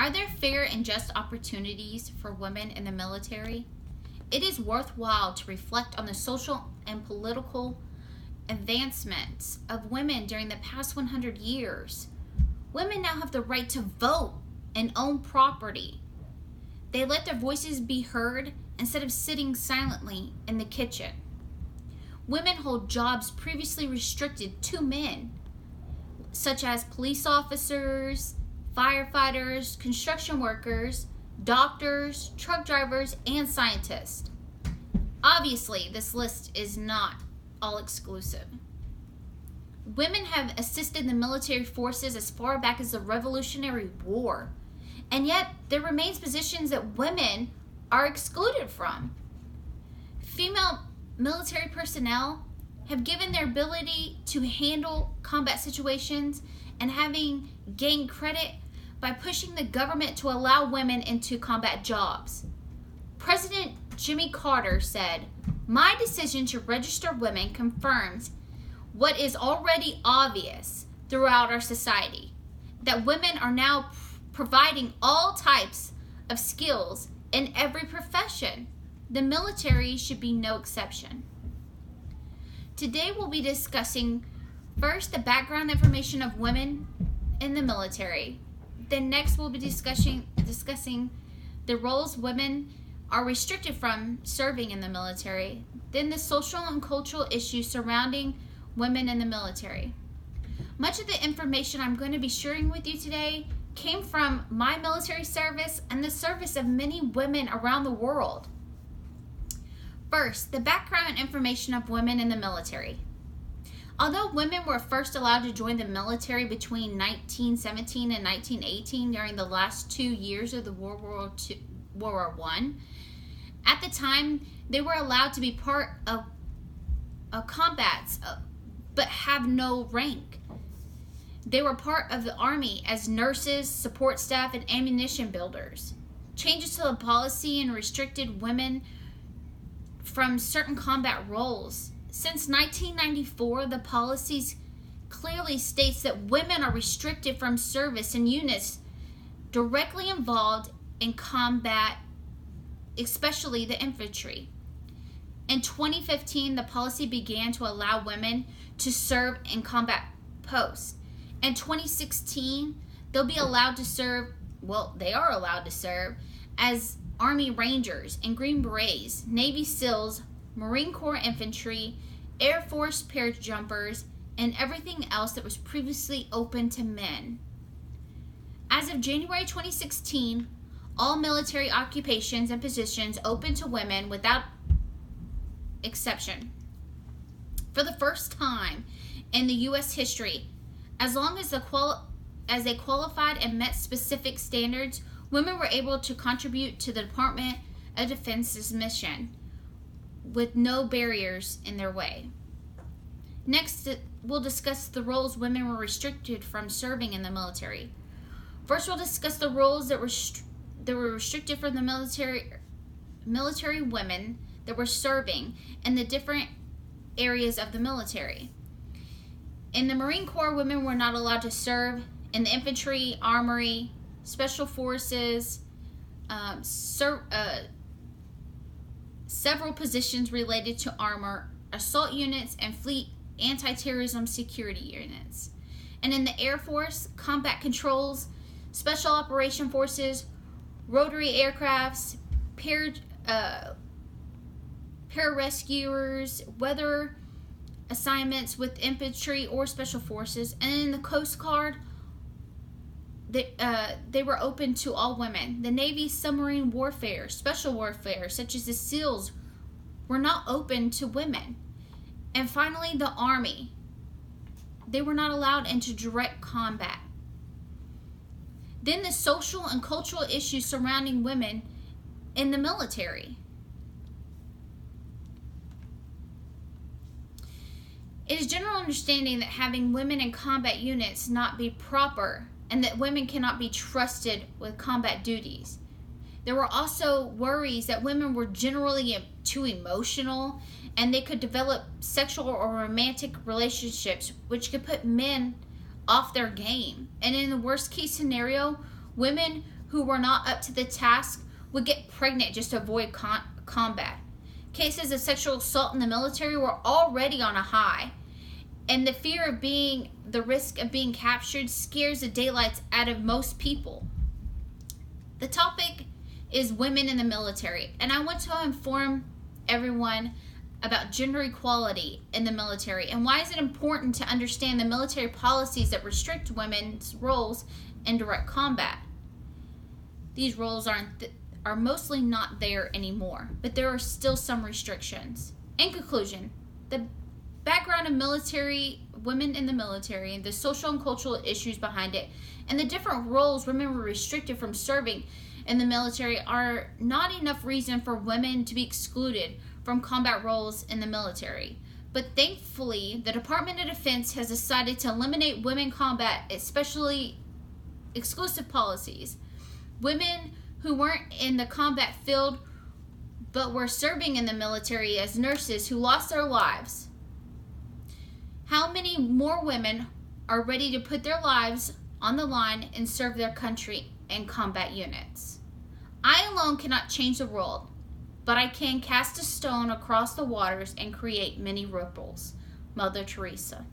Are there fair and just opportunities for women in the military? It is worthwhile to reflect on the social and political advancements of women during the past 100 years. Women now have the right to vote and own property. They let their voices be heard instead of sitting silently in the kitchen. Women hold jobs previously restricted to men, such as police officers, firefighters, construction workers, doctors, truck drivers, and scientists. Obviously, this list is not all exclusive. Women have assisted the military forces as far back as the Revolutionary War, and yet there remains positions that women are excluded from. Female military personnel have given their ability to handle combat situations and having gained credit by pushing the government to allow women into combat jobs. President Jimmy Carter said, "My decision to register women confirms what is already obvious throughout our society, that women are now providing all types of skills in every profession. The military should be no exception." Today we'll be discussing first the background information of women in the military. Then next we'll be discussing the roles women are restricted from serving in the military. Then the social and cultural issues surrounding women in the military. Much of the information I'm going to be sharing with you today came from my military service and the service of many women around the world. First, the background information of women in the military. Although women were first allowed to join the military between 1917 and 1918 during the last 2 years of the World War I, at the time they were allowed to be part of combats but have no rank. They were part of the Army as nurses, support staff, and ammunition builders. Changes to the policy and restricted women from certain combat roles. Since 1994, the policies clearly states that women are restricted from service in units directly involved in combat, especially the infantry. In 2015, the policy began to allow women to serve in combat posts. In 2016, they are allowed to serve as Army Rangers and Green Berets, Navy SEALs, Marine Corps Infantry, Air Force parajumpers, and everything else that was previously open to men. As of January 2016, all military occupations and positions open to women without exception. For the first time in the U.S. history, as long as they qualified and met specific standards, women were able to contribute to the Department of Defense's mission with no barriers in their way. Next, we'll discuss the roles women were restricted from serving in the military. First, we'll discuss the roles that were restricted from the military women that were serving in the different areas of the military. In the Marine Corps, women were not allowed to serve in the infantry, armory, special forces, several positions related to armor, assault units, and fleet anti-terrorism security units. And in the Air Force, combat controls, special operation forces, rotary aircrafts, pararescuers, weather assignments with infantry or special forces. And in the Coast Guard, they were open to all women. The Navy submarine warfare, special warfare, such as the SEALs, were not open to women. And finally, the Army. They were not allowed into direct combat. Then the social and cultural issues surrounding women in the military. It is general understanding that having women in combat units not be proper and that women cannot be trusted with combat duties. There were also worries that women were generally too emotional and they could develop sexual or romantic relationships which could put men off their game. And in the worst case scenario, women who were not up to the task would get pregnant just to avoid combat. Cases of sexual assault in the military were already on a high, and the risk of being captured scares the daylights out of most people. The topic is women in the military, and I want to inform everyone about gender equality in the military and why is it important to understand the military policies that restrict women's roles in direct combat. These roles are mostly not there anymore, but there are still some restrictions. In conclusion, the background of women in the military, and the social and cultural issues behind it, and the different roles women were restricted from serving in the military are not enough reason for women to be excluded from combat roles in the military. But thankfully, the Department of Defense has decided to eliminate women combat, especially exclusive policies. Women who weren't in the combat field but were serving in the military as nurses who lost their lives. How many more women are ready to put their lives on the line and serve their country in combat units? I alone cannot change the world, but I can cast a stone across the waters and create many ripples. Mother Teresa.